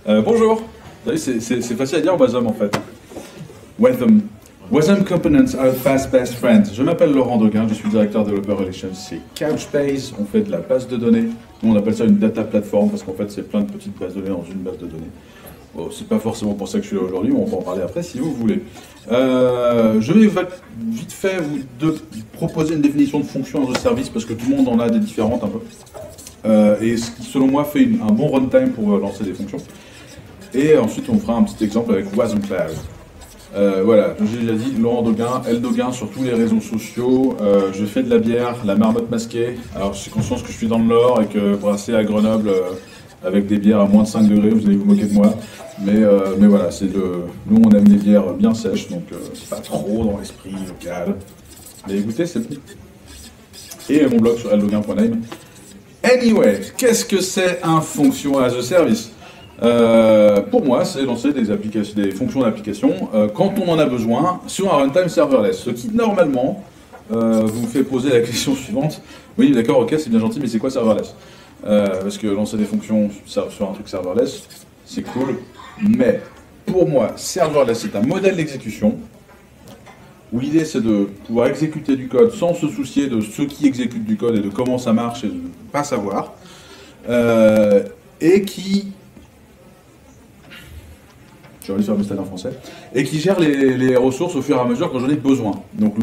Bonjour. Vous savez, c'est facile à dire Wasm en fait. Wasm. Wasm Components are fast best friends. Je m'appelle Laurent Doguin, je suis directeur développeur relations chez Couchbase. On fait de la base de données. Nous, on appelle ça une data platform parce qu'en fait, c'est plein de petites bases de données dans une base de données. Bon, c'est pas forcément pour ça que je suis là aujourd'hui, mais on peut en parler après si vous voulez. Je vais vite fait vous proposer une définition de fonction as a service parce que tout le monde en a des différentes un peu. Et ce qui, selon moi, fait un bon runtime pour lancer des fonctions. Et ensuite, on fera un petit exemple avec Wasm Cloud. Voilà, j'ai déjà dit, Laurent Doguin, L Doguin sur tous les réseaux sociaux. Je fais de la bière, la marmotte masquée. Alors, je suis conscient que je suis dans le Nord et que brasser à Grenoble avec des bières à moins de 5 degrés, vous allez vous moquer de moi. Mais voilà, nous on aime les bières bien sèches, donc c'est pas trop dans l'esprit local. Mais écoutez, c'est bon. Et mon blog sur ldoguin.name. Anyway, qu'est-ce que c'est un function as a service? Pour moi, c'est lancer des fonctions d'application quand on en a besoin sur un runtime serverless. Ce qui, normalement, vous fait poser la question suivante. Oui, d'accord, ok, c'est bien gentil, mais c'est quoi serverless? Parce que lancer des fonctions sur un truc serverless, c'est cool. Mais, pour moi, serverless, c'est un modèle d'exécution où l'idée, c'est de pouvoir exécuter du code sans se soucier de ceux qui exécutent du code et de comment ça marche et de ne pas savoir. Et qui... Je vais faire mes stades en français, et qui gère les ressources au fur et à mesure quand j'en ai besoin. Donc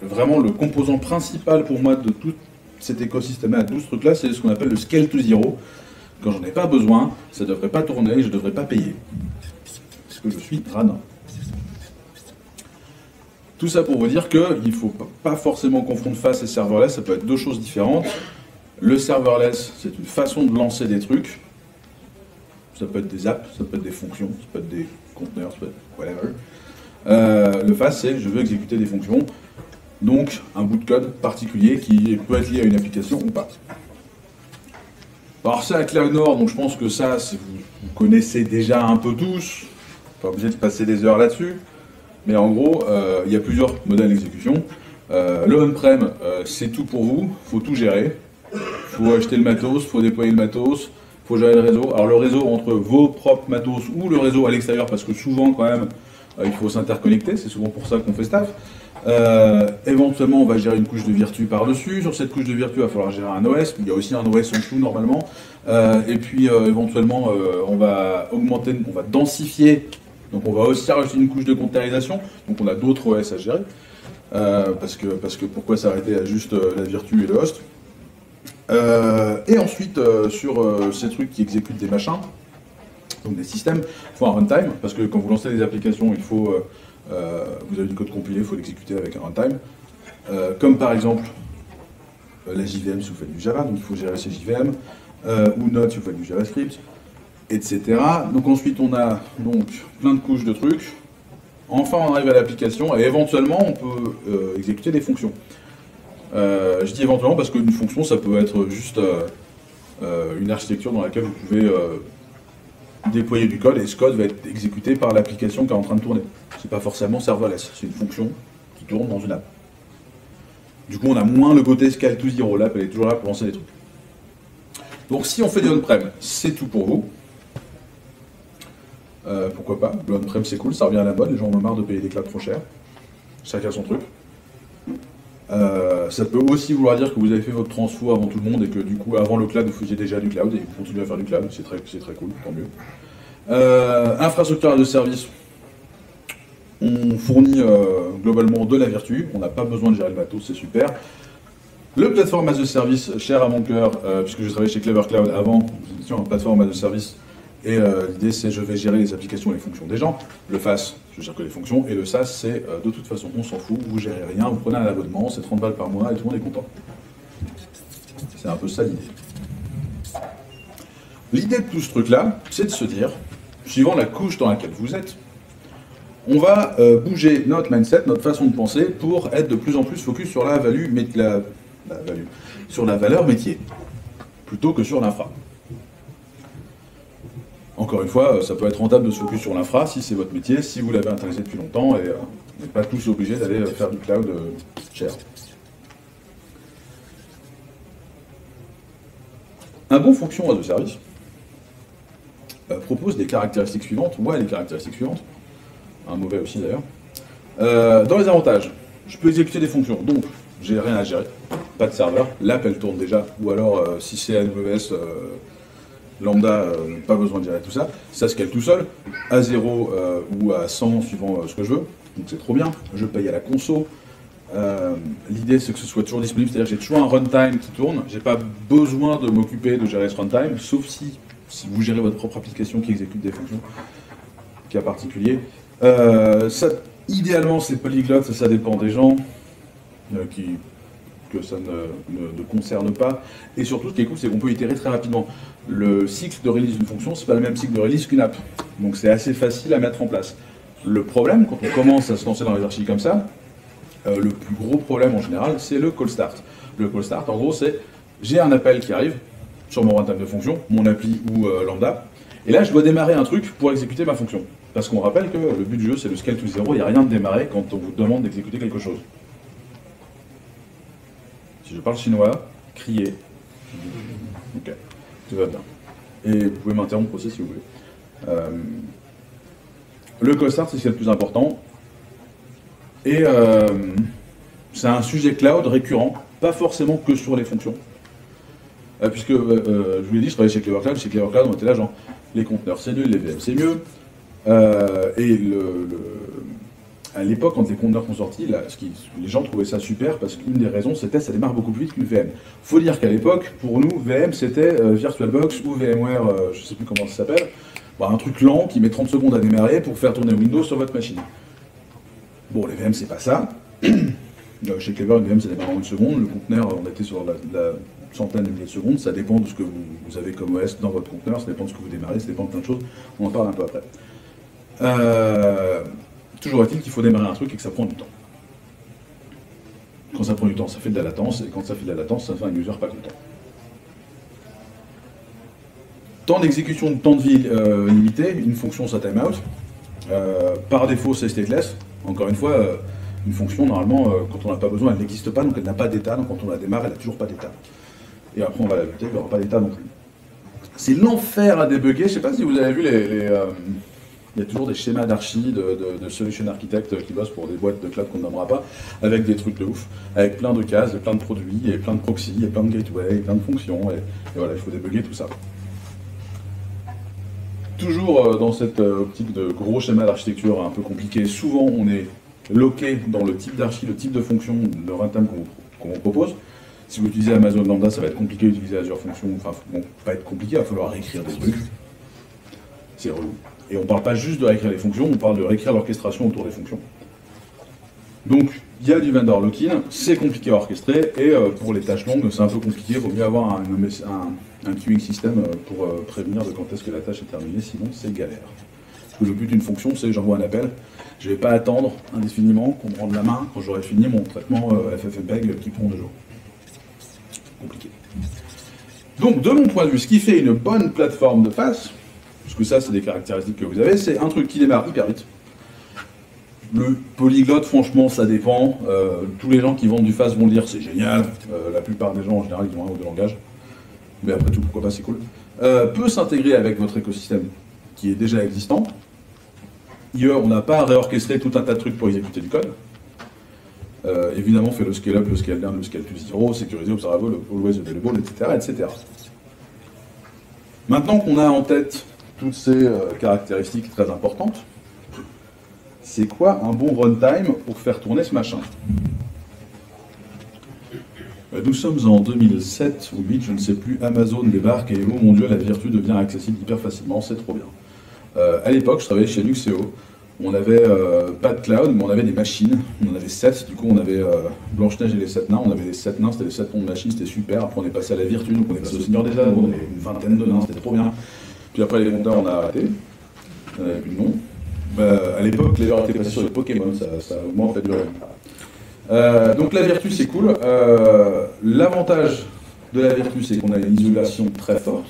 vraiment le composant principal pour moi de tout cet écosystème-là, de tout ce truc-là, c'est ce qu'on appelle le scale to zero. Quand j'en ai pas besoin, ça ne devrait pas tourner, je ne devrais pas payer. Parce que je suis radin. Tout ça pour vous dire qu'il ne faut pas forcément confondre face et serverless, ça peut être deux choses différentes. Le serverless, c'est une façon de lancer des trucs. Ça peut être des apps, ça peut être des fonctions, ça peut être des conteneurs, ça peut être whatever. Le fast, c'est je veux exécuter des fonctions, donc un bout de code particulier qui peut être lié à une application ou pas. Alors c'est à Cloud Nord, donc je pense que ça, vous connaissez déjà un peu tous, pas obligé de passer des heures là-dessus, mais en gros, il y a plusieurs modèles d'exécution. Le on-prem, c'est tout pour vous, il faut tout gérer, il faut acheter le matos, il faut déployer le matos, il faut gérer le réseau. Alors le réseau entre vos propres matos ou le réseau à l'extérieur, parce que souvent quand même, il faut s'interconnecter, c'est souvent pour ça qu'on fait staff. Éventuellement, on va gérer une couche de virtu par-dessus. Sur cette couche de virtu, il va falloir gérer un OS. Il y a aussi un OS en dessous normalement. Et puis éventuellement, on va augmenter, on va densifier. Donc on va aussi rajouter une couche de containerisation. Donc on a d'autres OS à gérer. Parce que pourquoi s'arrêter à juste la virtu et le host? Et ensuite, sur ces trucs qui exécutent des machins, donc des systèmes, il faut un runtime, parce que quand vous lancez des applications, il faut, vous avez du code compilé, il faut l'exécuter avec un runtime. Comme par exemple la JVM si vous faites du Java, donc il faut gérer ces JVM, ou Node si vous faites du JavaScript, etc. Donc ensuite on a donc plein de couches de trucs. Enfin on arrive à l'application et éventuellement on peut exécuter des fonctions. Je dis éventuellement parce qu'une fonction, ça peut être juste une architecture dans laquelle vous pouvez déployer du code et ce code va être exécuté par l'application qui est en train de tourner. C'est pas forcément serverless, c'est une fonction qui tourne dans une app. Du coup, on a moins le côté scale to zero, l'app elle est toujours là pour lancer des trucs. Donc si on fait du on-prem, c'est tout pour vous. Pourquoi pas, le on-prem c'est cool, ça revient à la mode, les gens en ont marre de payer des clouds trop cher. Chacun son truc. Ça peut aussi vouloir dire que vous avez fait votre transfo avant tout le monde et que du coup avant le cloud vous faisiez déjà du cloud et vous continuez à faire du cloud, c'est très cool, tant mieux. Infrastructure de service, on fournit globalement de la vertu, on n'a pas besoin de gérer le matos, c'est super. Le platform as a service, cher à mon cœur, puisque je travaillais chez Clever Cloud avant, nous étions un platform as a service. Et l'idée c'est je vais gérer les applications et les fonctions des gens. Le FAS, je gère que les fonctions. Et le SaaS, c'est de toute façon, on s'en fout, vous gérez rien, vous prenez un abonnement, c'est 30 balles par mois et tout le monde est content. C'est un peu ça l'idée. L'idée de tout ce truc-là, c'est de se dire, suivant la couche dans laquelle vous êtes, on va bouger notre mindset, notre façon de penser pour être de plus en plus focus sur la sur la valeur métier, plutôt que sur l'infra. Encore une fois, ça peut être rentable de se focus sur l'infra si c'est votre métier, si vous l'avez intéressé depuis longtemps et vous n'êtes pas tous obligés d'aller faire du cloud cher. Un bon fonction as a service, propose les caractéristiques suivantes, les caractéristiques suivantes, un mauvais aussi d'ailleurs. Dans les avantages, je peux exécuter des fonctions, donc j'ai rien à gérer, pas de serveur, l'app elle tourne déjà, ou alors si c'est AWS lambda, pas besoin de gérer tout ça, ça se cale tout seul, à 0 ou à 100 suivant ce que je veux, donc c'est trop bien, je paye à la conso. L'idée c'est que ce soit toujours disponible, c'est-à-dire que j'ai toujours un runtime qui tourne, j'ai pas besoin de m'occuper de gérer ce runtime, sauf si vous gérez votre propre application qui exécute des fonctions, cas particulier. Idéalement c'est polyglotte, ça dépend des gens que ça ne concerne pas, et surtout ce qui est cool c'est qu'on peut itérer très rapidement. Le cycle de release d'une fonction, c'est pas le même cycle de release qu'une app, donc c'est assez facile à mettre en place. Le problème, quand on commence à se lancer dans les archives comme ça, le plus gros problème en général, c'est le call start. Le call start, en gros, c'est j'ai un appel qui arrive sur mon runtime de fonction, mon appli ou lambda, et là je dois démarrer un truc pour exécuter ma fonction. Parce qu'on rappelle que le but du jeu c'est le scale to zero, il n'y a rien de démarrer quand on vous demande d'exécuter quelque chose. Si je parle chinois, criez. Ok, tout va bien. Et vous pouvez m'interrompre aussi si vous voulez. Le call start c'est ce qui est le plus important. Et c'est un sujet cloud récurrent, pas forcément que sur les fonctions. Puisque, je vous l'ai dit, je travaillais chez Clever Cloud, on était là genre, les conteneurs c'est nul, les VM c'est mieux. À l'époque, quand les conteneurs sont sortis, les gens trouvaient ça super parce qu'une des raisons c'était que ça démarre beaucoup plus vite qu'une VM. Faut dire qu'à l'époque, pour nous, VM c'était VirtualBox ou VMware, je sais plus comment ça s'appelle, un truc lent qui met 30 secondes à démarrer pour faire tourner Windows sur votre machine. Bon, les VM c'est pas ça. Chez Clever, une VM ça démarre en une seconde, le conteneur on était sur la centaine de milliers de secondes, ça dépend de ce que vous avez comme OS dans votre conteneur, ça dépend de ce que vous démarrez, ça dépend de plein de choses, on en parle un peu après. Toujours est-il qu'il faut démarrer un truc et que ça prend du temps. Quand ça prend du temps, ça fait de la latence, et quand ça fait de la latence, ça fait un user pas content. Temps d'exécution de temps de vie limité, une fonction ça timeout. Par défaut c'est stateless. Encore une fois, une fonction normalement, quand on n'a pas besoin, elle n'existe pas, donc elle n'a pas d'état, donc quand on la démarre, elle n'a toujours pas d'état. Et après on va la buter, il n'y aura pas d'état non plus. C'est l'enfer à débugger, je ne sais pas si vous avez vu il y a toujours des schémas d'archi de solution architectes qui bossent pour des boîtes de cloud qu'on ne nommera pas, avec des trucs de ouf, avec plein de cases, plein de produits, et plein de proxys, et plein de gateways, et plein de fonctions, et voilà, il faut débugger tout ça. Toujours dans cette optique de gros schéma d'architecture un peu compliqué, souvent on est loqué dans le type d'archi, le type de fonction, le runtime qu'on vous propose. Si vous utilisez Amazon Lambda, ça va être compliqué d'utiliser Azure Function, enfin, bon, pas être compliqué, il va falloir réécrire des trucs. C'est relou. Et on ne parle pas juste de réécrire les fonctions, on parle de réécrire l'orchestration autour des fonctions. Donc, il y a du vendor lock-in, c'est compliqué à orchestrer, et pour les tâches longues, c'est un peu compliqué, il vaut mieux avoir un queuing system pour prévenir de quand est-ce que la tâche est terminée, sinon c'est galère. Parce que le but d'une fonction, c'est j'envoie un appel, je ne vais pas attendre indéfiniment qu'on me rende la main quand j'aurai fini mon traitement FFmpeg qui prend 2 jours. Compliqué. Donc, de mon point de vue, ce qui fait une bonne plateforme de FAS, parce que ça, c'est des caractéristiques que vous avez, c'est un truc qui démarre hyper vite. Le polyglotte, franchement, ça dépend. Tous les gens qui vendent du FAS vont dire c'est génial. La plupart des gens, en général, ils ont un ou deux langages. Mais après tout, pourquoi pas, c'est cool. Peut s'intégrer avec votre écosystème qui est déjà existant. On n'a pas à réorchestrer tout un tas de trucs pour exécuter du code. Évidemment, fait le scale-up, le scale-down, le scale to zero, sécuriser, observable, always available, etc., etc. Maintenant qu'on a en tête toutes ces caractéristiques très importantes, c'est quoi un bon runtime pour faire tourner ce machin? Nous sommes en 2007 ou 2008, je ne sais plus, Amazon débarque et oh mon dieu, la vertu devient accessible hyper facilement, c'est trop bien. À l'époque, je travaillais chez Nuxeo. On n'avait pas de cloud, mais on avait des machines. On en avait 7, du coup on avait Blanche-Neige et les 7 nains. On avait les 7 nains, c'était les 7 noms de machines, c'était super. Après on est passé à la Virtu, donc on est passé au Seigneur des Anneaux, on avait une vingtaine de nains, c'était trop bien. Puis après les compteurs, on a arrêté. On n'avait plus de nom. À l'époque, les gens étaient passés sur les Pokémon, ça a au moins fait durer. Donc la Virtu, c'est cool. L'avantage de la Virtu, c'est qu'on a une isolation très forte.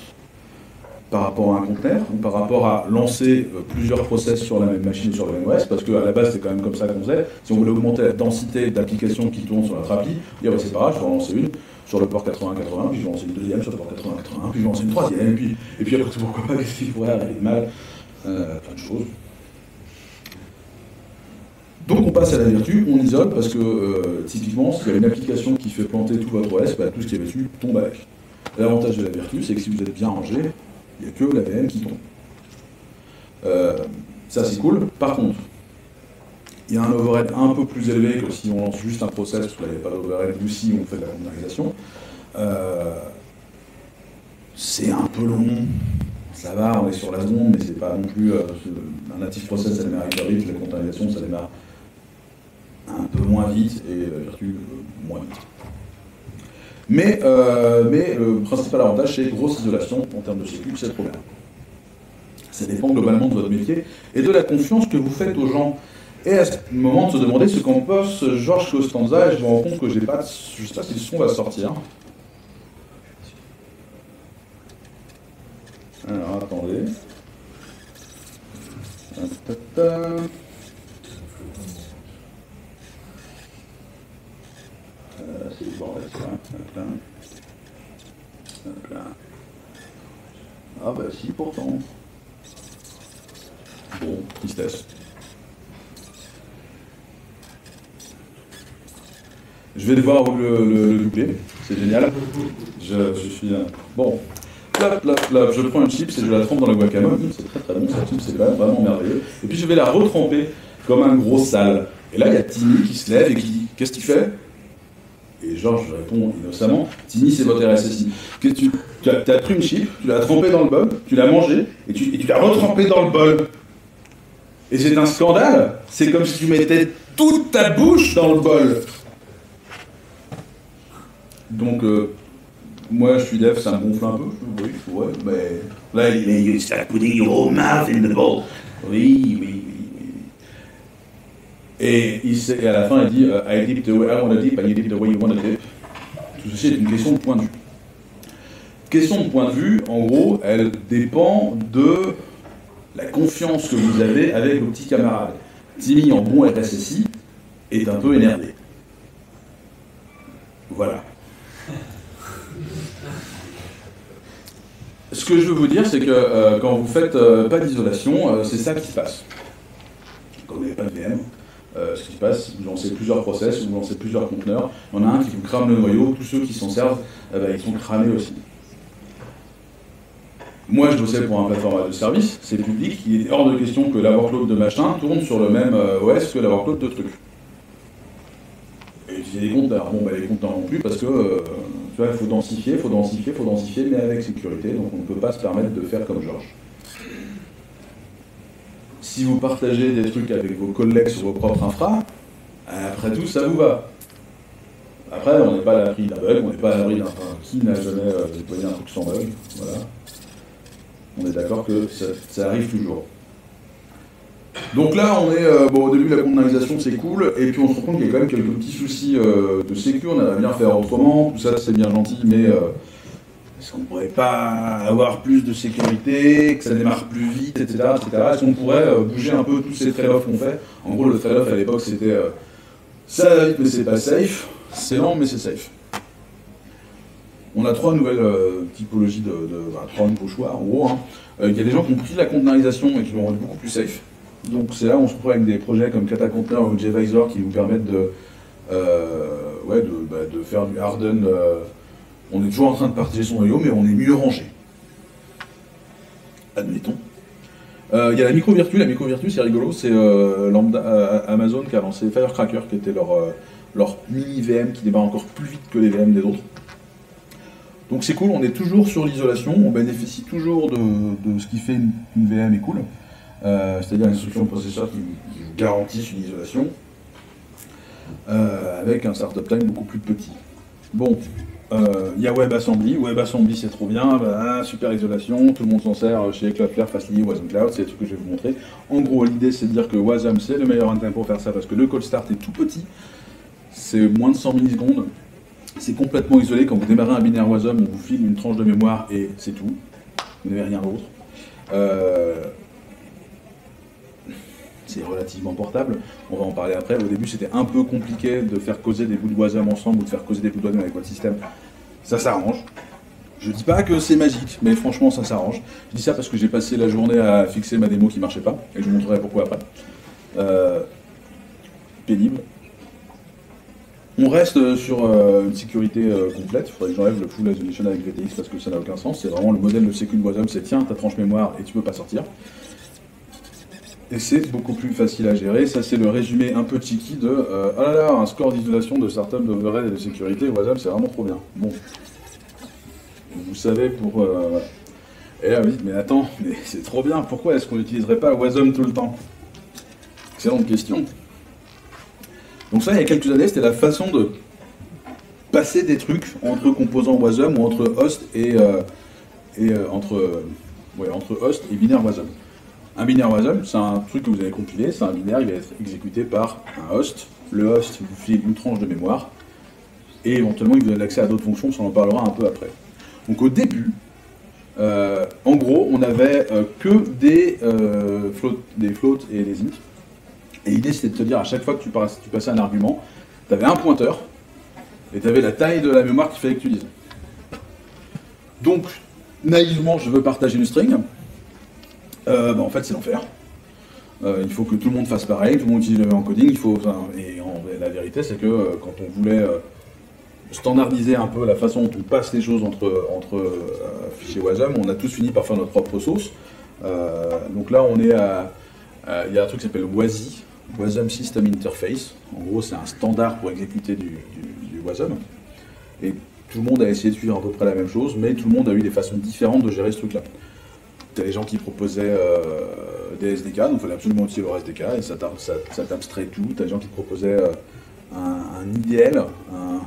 par rapport à un conteneur, ou par rapport à lancer plusieurs process sur la même machine, sur le même OS, parce qu'à la base, c'est quand même comme ça qu'on faisait. Si on voulait augmenter la densité d'applications qui tournent sur notre appli, dire, bah, c'est pas grave, je vais en lancer une sur le port 80-80, puis je vais lancer une deuxième sur le port 80-81, puis je vais lancer une troisième, et puis après tout, pourquoi pas, qu'est-ce qu'il pourrait arriver de mal, plein de choses. Donc on passe à la vertu, on isole, parce que typiquement, s'il y a une application qui fait planter tout votre OS, bah, tout ce qui est dessus tombe avec. L'avantage de la vertu, c'est que si vous êtes bien rangé, il n'y a que la VM qui tombe. Ça c'est cool. Par contre, il y a un overhead un peu plus élevé que si on lance juste un process, parce qu'il n'y a pas d'overhead, ou si on fait de la containerisation. C'est un peu long. Ça va, on est sur la seconde, mais c'est pas non plus un native process, ça démarre hyper vite, la containerisation, ça démarre un peu moins vite, et la vertu, moins vite. Mais le principal avantage, c'est grosse isolation en termes de sécu, c'est trop bien. Ça dépend globalement de votre métier et de la confiance que vous faites aux gens. Et à ce moment de se demander ce qu'en pense Georges Costanza, et je me rends compte que je ne sais pas si le son va sortir. Alors attendez. C'est le bordel, ça. Hop là. Ah bah si, pourtant. Bon, tristesse. Je vais devoir le doubler, c'est génial. Je suis... Bon, je prends une chips et je la trempe dans la guacamole. C'est très très bon, cette chips, c'est quand même vraiment merveilleux. Et puis je vais la retremper comme un gros sale. Et là, il y a Timmy qui se lève et qui dit « Qu'est-ce qu'il fait ?» Et Georges répond innocemment « Timmy, c'est votre RSSI. Tu as pris une chip, tu l'as trempée dans le bol, tu l'as mangée, et tu l'as retrempée dans le bol. Et c'est un scandale. C'est comme si tu mettais toute ta bouche dans le bol. » Donc, moi, je suis dev, ça me gonfle un peu. Oui, ouais, mais... Là, il est start putting your whole mouth in the bowl. Oui. Et à la fin, il dit I dip the way I want to dip and you dip the way you want to dip. Tout ceci est une question de point de vue. Question de point de vue, en gros, elle dépend de la confiance que vous avez avec vos petits camarades. Timmy, en bon RSSI, est un peu énervé. Voilà. Ce que je veux vous dire, c'est que quand vous faites pas d'isolation, c'est ça qui se passe. Quand vous n'avez pas de VM, ce qui se passe, vous lancez plusieurs process, vous lancez plusieurs conteneurs, il y en a un qui vous crame le noyau, tous ceux qui s'en servent, ils sont cramés aussi. Moi, je bossais pour un plateforme de service, c'est public, il est hors de question que la workload de machin tourne sur le même OS que la workload de truc. Et j'ai des conteneurs, bon, les conteneurs non plus, parce que tu vois, il faut densifier, mais avec sécurité, donc on ne peut pas se permettre de faire comme Georges. Si vous partagez des trucs avec vos collègues sur vos propres infras, après tout, ça vous va. Après, on n'est pas à l'abri d'un bug, on n'est pas à l'abri d'un... Qui n'a jamais déployé un truc sans bug, voilà. On est d'accord que ça arrive toujours. Donc là, on est au début de la containerisation, c'est cool, et puis on se rend compte qu'il y a quand même quelques petits soucis de sécu, on aimerait bien faire autrement, tout ça c'est bien gentil, mais est-ce qu'on ne pourrait pas avoir plus de sécurité, que ça démarre plus vite, etc. Est-ce qu'on pourrait bouger un peu tous ces trade-offs qu'on fait? En gros, le trade-off à l'époque c'était ça va vite mais c'est pas safe, c'est lent mais c'est safe. On a trois nouvelles typologies trois nouveaux choix, en gros. Il y a des gens qui ont pris la containerisation et qui l'ont rendu beaucoup plus safe. Donc c'est là où on se retrouve avec des projets comme Katacontainer ou JVisor qui vous permettent de faire du harden. On est toujours en train de partager son noyau, mais on est mieux rangé. Admettons. Il y a la micro-virtu. La micro-virtu, c'est rigolo. C'est Amazon qui a lancé Firecracker, qui était leur mini-VM qui démarre encore plus vite que les VM des autres. Donc c'est cool, on est toujours sur l'isolation, on bénéficie toujours de ce qui fait une VM est cool. C'est-à-dire une instruction processeur qui vous garantisse une isolation avec un startup time beaucoup plus petit. Bon, il y a WebAssembly. WebAssembly c'est trop bien, super isolation, tout le monde s'en sert chez Cloudflare, Fastly, Wasm Cloud, c'est ce que je vais vous montrer. En gros, l'idée c'est de dire que Wasm c'est le meilleur runtime pour faire ça parce que le call start est tout petit, c'est moins de 100 millisecondes. C'est complètement isolé. Quand vous démarrez un binaire Wasm, on vous file une tranche de mémoire et c'est tout. vous n'avez rien d'autre. C'est relativement portable, on va en parler après. Au début, c'était un peu compliqué de faire causer des bouts de Wasm ensemble ou de faire causer des bouts de Wasm avec votre système. Ça s'arrange. Je dis pas que c'est magique, mais franchement, ça s'arrange. Je dis ça parce que j'ai passé la journée à fixer ma démo qui marchait pas, et je vous montrerai pourquoi après. Pénible. On reste sur une sécurité complète. Il faudrait que j'enlève le full isolation avec VTX parce que ça n'a aucun sens. C'est vraiment le modèle de sécu de Wasm, c'est tiens, ta tranche mémoire et tu peux pas sortir. Et c'est beaucoup plus facile à gérer. Ça, c'est le résumé un peu cheeky de ah là là, un score d'isolation, de startup, d'overhead et de sécurité. Wasm, c'est vraiment trop bien. Bon. Vous savez pour. Et là, oui, mais attends, mais c'est trop bien. Pourquoi est-ce qu'on n'utiliserait pas Wasm tout le temps? Excellente question. Donc, ça, il y a quelques années, c'était la façon de passer des trucs entre composants Wasm ou entre host et. Entre host et binaire Wasm. Un binaire Wasm, c'est un truc que vous avez compilé, c'est un binaire, il va être exécuté par un host. Le host vous file une tranche de mémoire, et éventuellement il vous donne accès à d'autres fonctions, ça on en parlera un peu après. Donc au début, en gros, on n'avait que des floats et des int. Et l'idée c'était de te dire à chaque fois que tu passais un argument, tu avais un pointeur, et tu avais la taille de la mémoire qu'il fallait que tu lises. Donc, naïvement, je veux partager une string. En fait, c'est l'enfer. Il faut que tout le monde fasse pareil, tout le monde utilise le même encoding. La vérité, c'est que quand on voulait standardiser un peu la façon dont on passe les choses entre fichiers Wasm, on a tous fini par faire notre propre sauce. Donc là, on est à. Il y a un truc qui s'appelle WASI, Wasm System Interface. En gros, c'est un standard pour exécuter du Wasm. Et tout le monde a essayé de suivre à peu près la même chose, mais tout le monde a eu des façons différentes de gérer ce truc-là. T'as des gens qui proposaient des SDK, donc il fallait absolument utiliser leur SDK, et ça t'abstrait tout. T'as des gens qui proposaient un IDL,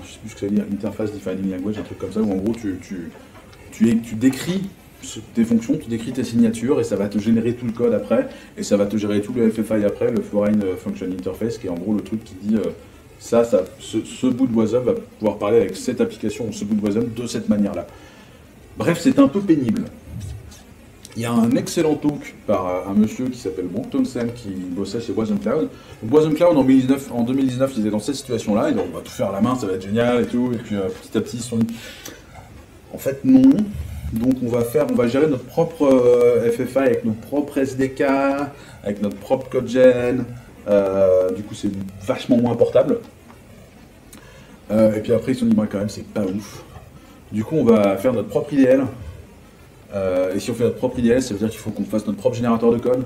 je sais plus ce que ça veut dire, Interface Defining Language, un truc comme ça, où en gros tu décris tes fonctions, tu décris tes signatures, et ça va te générer tout le code après, et ça va te générer tout le FFI après, le Foreign Function Interface, qui est en gros le truc qui dit ce bout de Wasm va pouvoir parler avec cette application ou ce bout de Wasm de cette manière-là. Bref, c'est un peu pénible. Il y a un excellent talk par un monsieur qui s'appelle Wong Townsend qui bossait chez Wasm Cloud. Donc Wasm Cloud en 2019, ils étaient dans cette situation-là, et donc on va tout faire à la main, ça va être génial et tout, et puis petit à petit ils se sont dit en fait non, donc on va gérer notre propre FFI avec notre propre SDK, avec notre propre codegen, du coup c'est vachement moins portable. Et puis après ils se sont dit quand même c'est pas ouf. Du coup on va faire notre propre IDL. Et si on fait notre propre IDL, ça veut dire qu'il faut qu'on fasse notre propre générateur de code.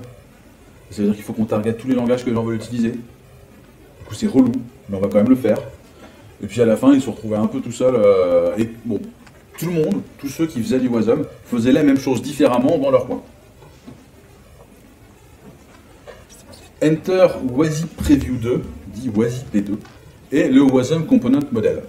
Ça veut dire qu'il faut qu'on target tous les langages que les gens veulent utiliser. Du coup, c'est relou, mais on va quand même le faire. Et puis à la fin, ils se retrouvaient un peu tout seuls. Et bon, tout le monde, tous ceux qui faisaient du Wasm, faisaient la même chose différemment dans leur coin. Enter WASI Preview 2, dit WASI P2, et le Wasm Component Model.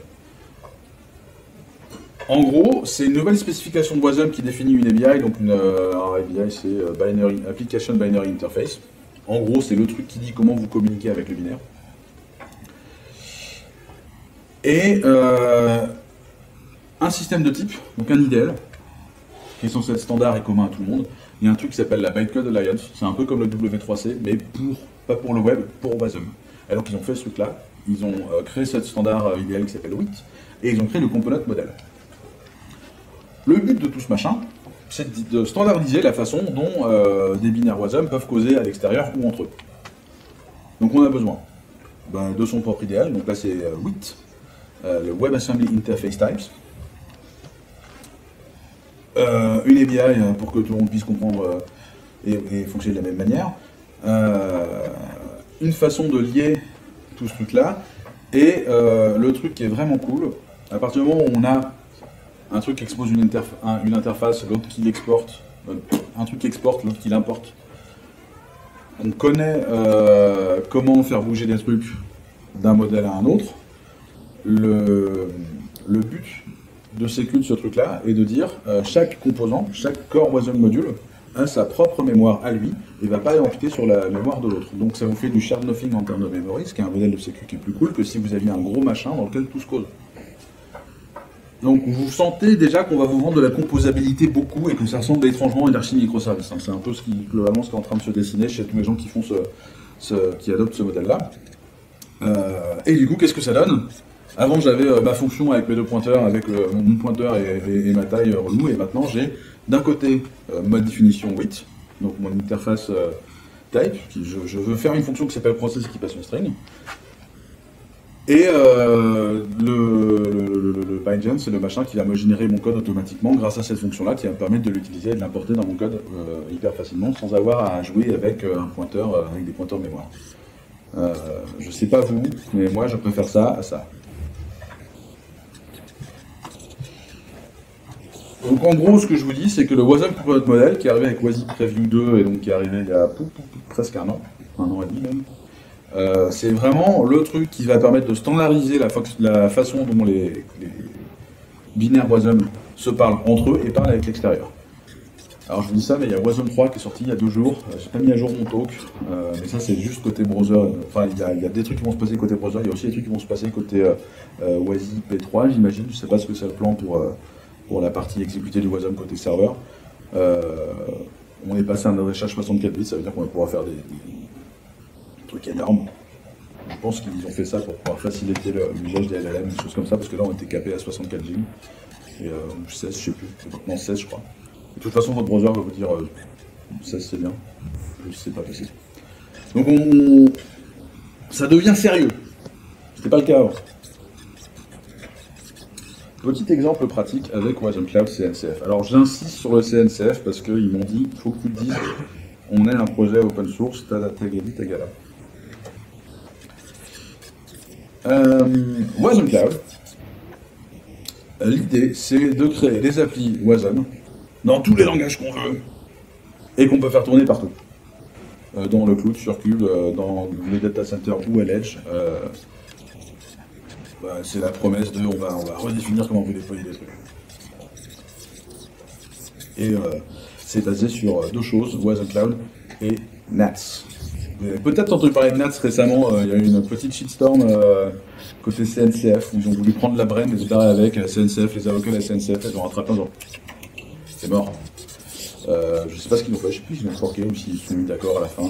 En gros, c'est une nouvelle spécification de Wasm qui définit une ABI, donc une ABI c'est Application Binary Interface. En gros, c'est le truc qui dit comment vous communiquez avec le binaire. Et un système de type, donc un IDL, qui est censé être standard et commun à tout le monde. Il y a un truc qui s'appelle la Bytecode Alliance, c'est un peu comme le W3C, mais pas pour le web, pour Wasm. Alors qu'ils ont fait ce truc-là, ils ont créé ce standard IDL qui s'appelle WIT, et ils ont créé le component model. Le but de tout ce machin, c'est de standardiser la façon dont des binaires Wasm peuvent causer à l'extérieur ou entre eux. Donc on a besoin de son propre IDL, donc là c'est WIT, le WebAssembly Interface Types, une ABI pour que tout le monde puisse comprendre et fonctionner de la même manière, une façon de lier tout ce truc-là, et le truc qui est vraiment cool, à partir du moment où on a un truc qui expose une interface, l'autre qui l'exporte, un truc qui exporte, l'autre qui l'importe. On connaît comment faire bouger des trucs d'un modèle à un autre. Le but de sécu de ce truc-là est de dire chaque composant, chaque core Wasm module a sa propre mémoire à lui et ne va pas empiéter sur la mémoire de l'autre. Donc ça vous fait du shared nothing en termes de memory, ce qui est un modèle de sécu qui est plus cool que si vous aviez un gros machin dans lequel tout se cause. Donc vous sentez déjà qu'on va vous vendre de la composabilité beaucoup et que ça ressemble étrangement à une archi microservice. Hein. C'est un peu globalement ce qui est en train de se dessiner chez tous les gens qui font qui adoptent ce modèle-là. Et du coup, qu'est-ce que ça donne? Avant, j'avais ma fonction avec mes deux pointeurs, avec mon pointeur et ma taille relou, et maintenant j'ai d'un côté mode définition width, donc mon interface type, je veux faire une fonction qui s'appelle process qui passe une string, et le BindGen, c'est le machin qui va me générer mon code automatiquement grâce à cette fonction-là, qui va me permettre de l'utiliser et de l'importer dans mon code hyper facilement, sans avoir à jouer avec un pointeur, avec des pointeurs mémoire. Je sais pas vous, mais moi je préfère ça à ça. Donc en gros, ce que je vous dis, c'est que le Wasm Component Model, qui est arrivé avec WASI Preview 2, et donc qui est arrivé il y a presque un an et demi même, c'est vraiment le truc qui va permettre de standardiser la façon dont les binaires Wasm se parlent entre eux et parlent avec l'extérieur. Alors je vous dis ça, mais il y a Wasm 3 qui est sorti il y a 2 jours, j'ai pas mis à jour mon talk, mais ça c'est juste côté browser, enfin il y a des trucs qui vont se passer côté browser, il y a aussi des trucs qui vont se passer côté WASI P3, j'imagine, je sais pas ce que c'est le plan pour la partie exécutée du Wasm côté serveur. On est passé à un adressage 64 bits, ça veut dire qu'on va pouvoir faire des trucs énormes. Je pense qu'ils ont fait ça pour pouvoir faciliter l'usage des LLM, des choses comme ça, parce que là on était capé à 64 Go, et 16, je sais plus, non 16 je crois. De toute façon votre browser va vous dire 16 c'est bien, plus c'est pas possible. Donc ça devient sérieux, c'était pas le cas avant. Petit exemple pratique avec Wasm Cloud CNCF. Alors j'insiste sur le CNCF parce qu'ils m'ont dit il faut que tu te dises on est un projet open source, t'as dit t'as gala. Wasm Cloud, l'idée c'est de créer des applis Wasm dans tous les langages qu'on veut et qu'on peut faire tourner partout. Dans le cloud, sur Cube, dans les data centers ou à l'edge. C'est la promesse de on va redéfinir comment on peut déployer des trucs. Et c'est basé sur deux choses, Wasm Cloud et NATS. Vous avez peut-être entendu parler de NATS récemment, il y a eu une petite shitstorm côté CNCF où ils ont voulu prendre la brain et se barrer avec la CNCF, les avocats de la CNCF, ils ont rattrapé un jour. C'est mort. Je sais pas ce qu'ils ont fait, je sais plus s'ils ont forqué ou s'ils se sont mis d'accord à la fin,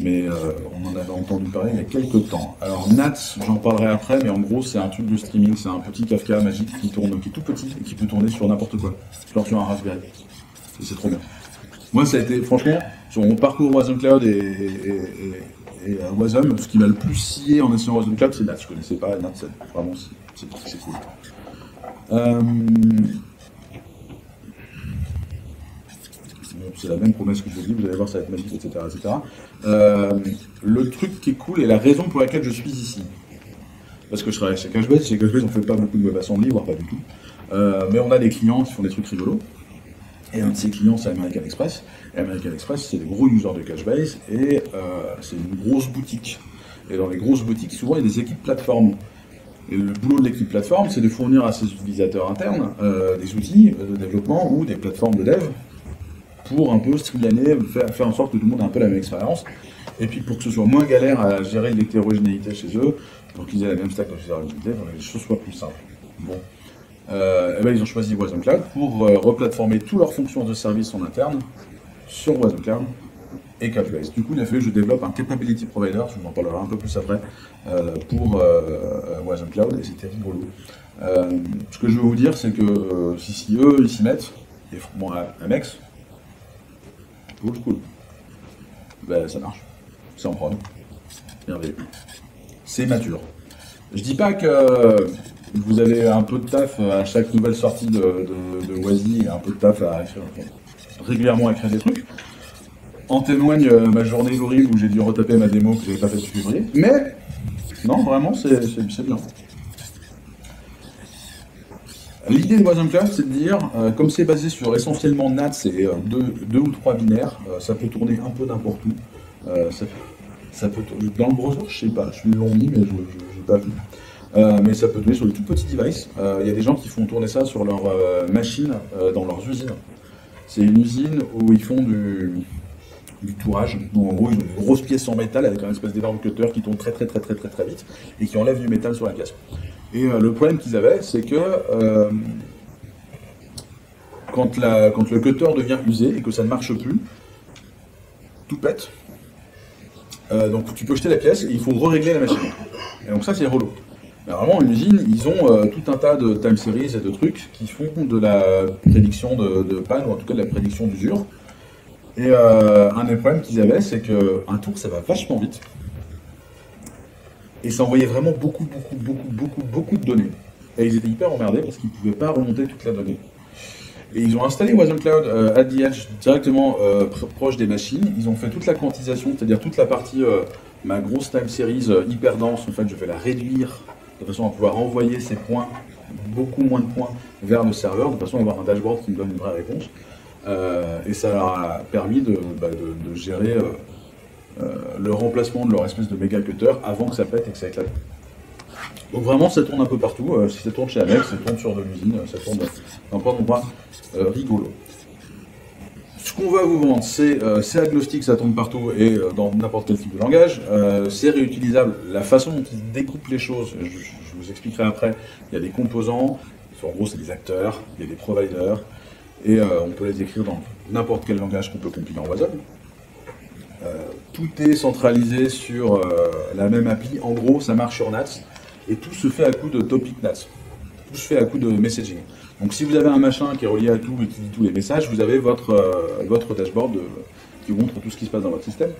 mais on en avait entendu parler il y a quelques temps. Alors NATS, j'en parlerai après, mais en gros c'est un truc de streaming, c'est un petit Kafka magique qui tourne, qui est tout petit et qui peut tourner sur n'importe quoi, genre sur un Raspberry. Et c'est trop bien. Moi ça a été, franchement, sur mon parcours Wasm Cloud et Wasm, ce qui m'a le plus scié en essayant Wasm Cloud, c'est NATS. Je connaissais pas NATS, vraiment c'est cool. C'est la même promesse que je vous dis, vous allez voir ça va être magique, etc. etc. Le truc qui est cool et la raison pour laquelle je suis ici, parce que je travaille chez Couchbase on ne fait pas beaucoup de WebAssembly, voire pas du tout, mais on a des clients qui font des trucs rigolos, et un de ces clients c'est American Express, et American Express c'est des gros users de Couchbase, et c'est une grosse boutique, et dans les grosses boutiques souvent il y a des équipes plateformes. Et le boulot de l'équipe plateforme, c'est de fournir à ses utilisateurs internes des outils de développement ou des plateformes de dev pour un peu streamliner, faire en sorte que tout le monde ait un peu la même expérience, et puis pour que ce soit moins galère à gérer l'hétérogénéité chez eux, pour qu'ils aient la même stack d'hétérogénéité, pour que les choses soient plus simples. Bon. Et ben ils ont choisi Wasm Cloud pour replatformer toutes leurs fonctions de service en interne sur Wasm Cloud et Couchbase. Du coup, il a fallu que je développe un capability provider, je vous en parlerai un peu plus après, pour Wasm Cloud, et c'était rigolo. Ce que je veux vous dire, c'est que si eux, ils s'y mettent, et bon, Amex, cool. Ben, ça marche. C'est en prod. Merveilleux. C'est mature. Je dis pas que vous avez un peu de taf à chaque nouvelle sortie de WASI et un peu de taf à régulièrement à créer des trucs. En témoigne ma journée horrible où j'ai dû retaper ma démo que j'avais pas fait depuis février. Mais, non, vraiment, c'est bien. L'idée de Wasm Cloud, c'est de dire, comme c'est basé sur essentiellement NATS et deux ou trois binaires, ça peut tourner un peu n'importe où. Ça peut tourner dans le browser, je sais pas, je suis long mis, mais je n'ai pas vu. Mais ça peut tourner sur des tout petits devices. Il y a des gens qui font tourner ça sur leurs machines, dans leurs usines. C'est une usine où ils font du tourage. Donc, en gros, ils ont une grosse pièce en métal avec un espèce d'énorme cutter qui tourne très vite et qui enlève du métal sur la pièce. Et le problème qu'ils avaient, c'est que quand le cutter devient usé et que ça ne marche plus, tout pète. Donc tu peux jeter la pièce et il faut re-régler la machine. Et donc ça c'est relou. Normalement, une usine, ils ont tout un tas de time series et de trucs qui font de la prédiction de panne, ou en tout cas de la prédiction d'usure. Et un des problèmes qu'ils avaient, c'est qu'un tour, ça va vachement vite. Et ça envoyait vraiment beaucoup de données. Et ils étaient hyper emmerdés parce qu'ils ne pouvaient pas remonter toute la donnée. Et ils ont installé Wasm Cloud at the edge, directement proche des machines. Ils ont fait toute la quantisation, c'est-à-dire toute la partie, ma grosse time series hyper dense, en fait, je vais la réduire de façon à pouvoir envoyer ces points, beaucoup moins de points, vers le serveur, de façon à avoir un dashboard qui me donne une vraie réponse. Et ça leur a permis de gérer le remplacement de leur espèce de méga cutter avant que ça pète et que ça éclate. Donc vraiment, ça tourne un peu partout. Si ça tourne chez Amex, ça tourne sur de l'usine, ça tourne dans plein d'endroits rigolo. Ce qu'on va vous vendre, c'est agnostique, ça tourne partout et dans n'importe quel type de langage. C'est réutilisable. La façon dont ils découpent les choses, je vous expliquerai après. Il y a des composants, en gros, c'est des acteurs, il y a des providers, et on peut les écrire dans n'importe quel langage qu'on peut compiler en Wasm. Tout est centralisé sur la même appli. En gros, ça marche sur NATS. Et tout se fait à coup de topic NATS. Tout se fait à coup de messaging. Donc si vous avez un machin qui est relié à tout et qui dit tous les messages, vous avez votre dashboard qui vous montre tout ce qui se passe dans votre système.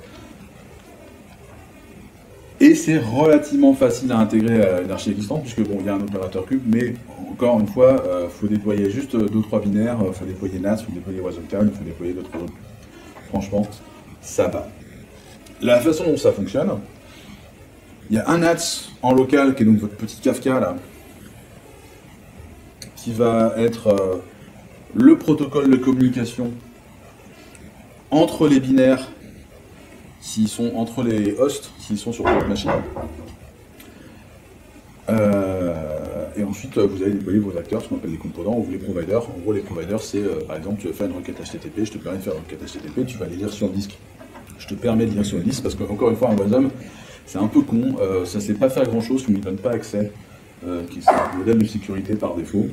Et c'est relativement facile à intégrer à une archi existante, puisque bon, il y a un opérateur cube, mais encore une fois, il faut déployer juste 2-3 binaires, il faut déployer NATS, il faut déployer Wasm Cloud, il faut déployer d'autres trucs. Franchement, ça va. La façon dont ça fonctionne, il y a un NATS en local qui est donc votre petit Kafka là, qui va être le protocole de communication entre les binaires, s'ils sont entre les hosts, s'ils sont sur votre machine. Et ensuite, vous allez déployer vos acteurs, ce qu'on appelle les composants, ou les providers. En gros, les providers, c'est par exemple, tu veux faire une requête HTTP, je te permets de faire une requête HTTP, tu vas les lire sur le disque. Je te permets de lire sur le disque parce qu'encore une fois, en Wasm, c'est un peu con, ça ne sait pas faire grand-chose, on ne lui donne pas accès, qui est un modèle de sécurité par défaut.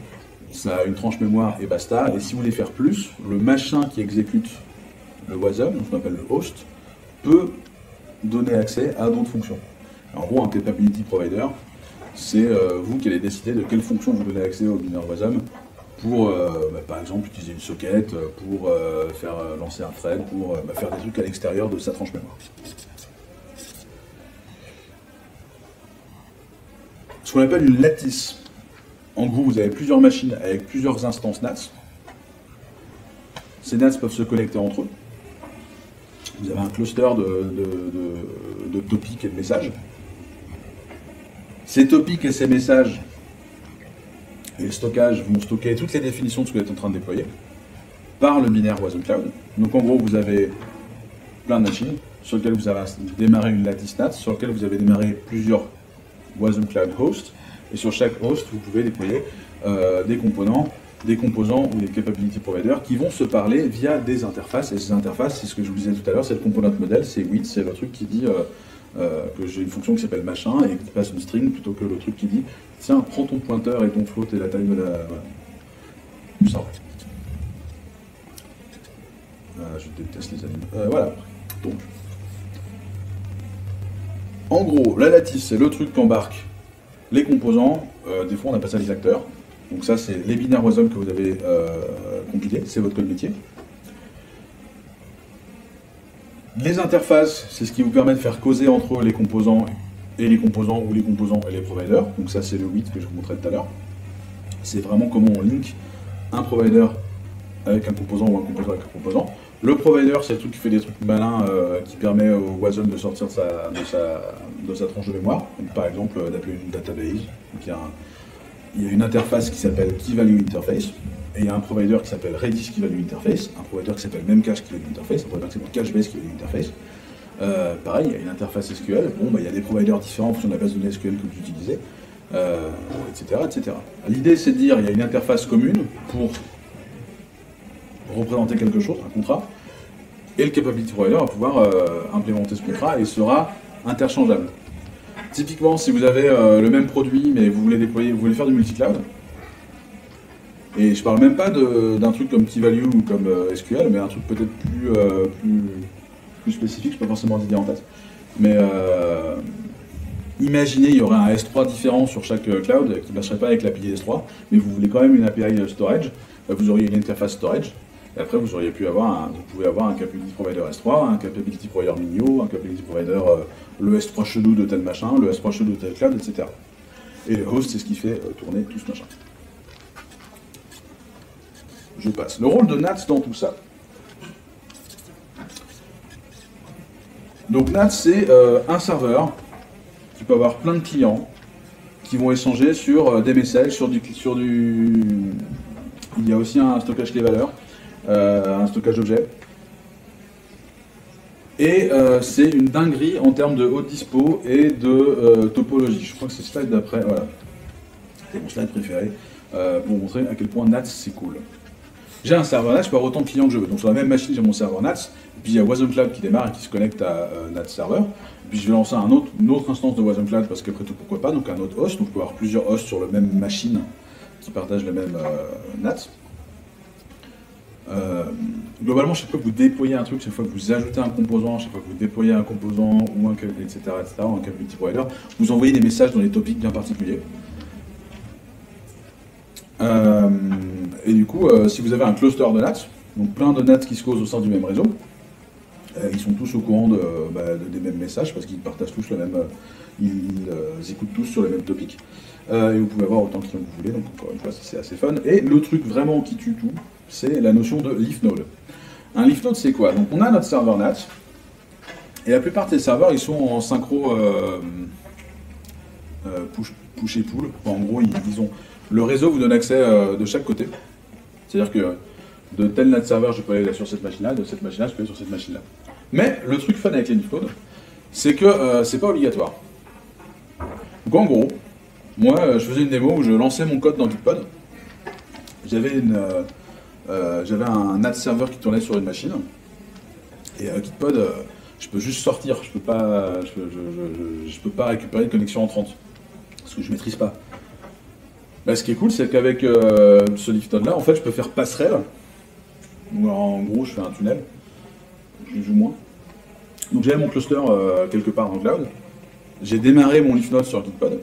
Ça a une tranche mémoire et basta. Et si vous voulez faire plus, le machin qui exécute le Wasm, ce qu'on appelle le host, peut donner accès à d'autres fonctions. En gros, un capability provider, c'est vous qui allez décider de quelle fonction vous donnez accès au binaire Wasm pour, par exemple, utiliser une socket, pour faire lancer un thread, pour faire des trucs à l'extérieur de sa tranche mémoire. Ce qu'on appelle une lattice. En gros, vous avez plusieurs machines avec plusieurs instances NATS. Ces NATS peuvent se connecter entre eux. Vous avez un cluster de topics et de messages. Ces topics et ces messages et le stockage vont stocker toutes les définitions de ce que vous êtes en train de déployer par le binaire Wasm Cloud. Donc en gros, vous avez plein de machines sur lesquelles vous avez démarré une lattice NATS, sur lesquelles vous avez démarré plusieurs Wasm Cloud hosts, et sur chaque host, vous pouvez déployer des composants ou des capability providers qui vont se parler via des interfaces. Et ces interfaces, c'est ce que je vous disais tout à l'heure, c'est le component model, c'est WIT, c'est le truc qui dit que j'ai une fonction qui s'appelle machin et qui passe une string plutôt que le truc qui dit tiens, prends ton pointeur et ton float et la taille de la. Voilà. Ça. Je déteste les animaux. Voilà. Donc. En gros, la lattice, c'est le truc qu'embarque les composants. Des fois, on appelle ça les acteurs. Donc ça, c'est les binaires Wasm que vous avez compilés, c'est votre code métier. Les interfaces, c'est ce qui vous permet de faire causer entre les composants et les composants, ou les composants et les providers. Donc ça, c'est le 8 que je vous montrais tout à l'heure. C'est vraiment comment on link un provider avec un composant ou un composant avec un composant. Le provider, c'est le truc qui fait des trucs malins, qui permet au Wasm de sortir de sa tranche de mémoire. Donc, par exemple, d'appeler une database. Donc, il y a une interface qui s'appelle Key Value Interface, et il y a un provider qui s'appelle Redis Key Value Interface, un provider qui s'appelle Memcache Key Value Interface, un provider qui s'appelle Cache-Base Key Value Interface. Pareil, il y a une interface SQL. Bon, il y a des providers différents en fonction de la base de données SQL que vous utilisez, etc., etc. L'idée, c'est de dire il y a une interface commune pour représenter quelque chose, un contrat, et le capability provider va pouvoir implémenter ce contrat et sera interchangeable. Typiquement, si vous avez le même produit, mais vous voulez déployer, vous voulez faire du multi-cloud, et je parle même pas d'un truc comme Key-Value ou comme SQL, mais un truc peut-être plus spécifique, je n'ai pas forcément d'idée en tête. Mais imaginez, il y aurait un S3 différent sur chaque cloud qui ne marcherait pas avec l'API S3, mais vous voulez quand même une API storage, vous auriez une interface storage, et après vous auriez pu avoir vous pouvez avoir un capability provider S3, un capability provider Minio, un capability provider le S3 Shadow de tel machin, le S3 Shadow de tel cloud, etc. Et le host, c'est ce qui fait tourner tout ce machin. Je passe. Le rôle de NAT dans tout ça. Donc NAT, c'est un serveur qui peut avoir plein de clients qui vont échanger sur des messages, sur du... Il y a aussi un stockage clé valeur, un stockage d'objets. Et c'est une dinguerie en termes de haute dispo et de topologie. Je crois que c'est le slide d'après. Voilà. C'est mon slide préféré pour montrer à quel point NAT c'est cool. J'ai un serveur NAT, je peux avoir autant de clients que je veux. Donc sur la même machine, j'ai mon serveur NAT. Et puis il y a Wasm Cloud qui démarre et qui se connecte à NAT Server. Et puis je vais lancer une autre instance de Wasm Cloud parce qu'après tout, pourquoi pas. Donc un autre host. Donc je peux avoir plusieurs hosts sur la même machine qui partagent le même NAT. Globalement, chaque fois que vous déployez un truc, chaque fois que vous ajoutez un composant, chaque fois que vous déployez un composant ou un etc., ou un capability provider, vous envoyez des messages dans des topics bien particuliers. Et du coup, si vous avez un cluster de NAT, donc plein de NAT qui se causent au sein du même réseau, ils sont tous au courant des mêmes messages parce qu'ils partagent tous le même, ils écoutent tous sur le même topic. Et vous pouvez avoir autant de clients que vous voulez, donc encore une fois, c'est assez fun. Et le truc vraiment qui tue tout, c'est la notion de leaf node. Un leaf node, c'est quoi? Donc on a notre serveur NAT, et la plupart de ces serveurs, ils sont en synchro push et pull. Enfin, en gros, ils ont le réseau vous donne accès de chaque côté. C'est-à-dire que de tel NAT serveur, je peux aller sur cette machine-là, de cette machine-là, je peux aller sur cette machine-là. Mais le truc fun avec les leaf nodes, c'est que c'est pas obligatoire. Donc en gros, moi, je faisais une démo où je lançais mon code dans Gitpod. J'avais un NAT serveur qui tournait sur une machine. Et Gitpod, je peux juste sortir. Je peux pas récupérer une connexion entrante. Parce que je maîtrise pas. Là, ce qui est cool, c'est qu'avec ce lift node-là, en fait, je peux faire passerelle. Donc, en gros, je fais un tunnel. Plus ou moins. Donc j'avais mon cluster quelque part dans le cloud. J'ai démarré mon leaf node sur Gitpod.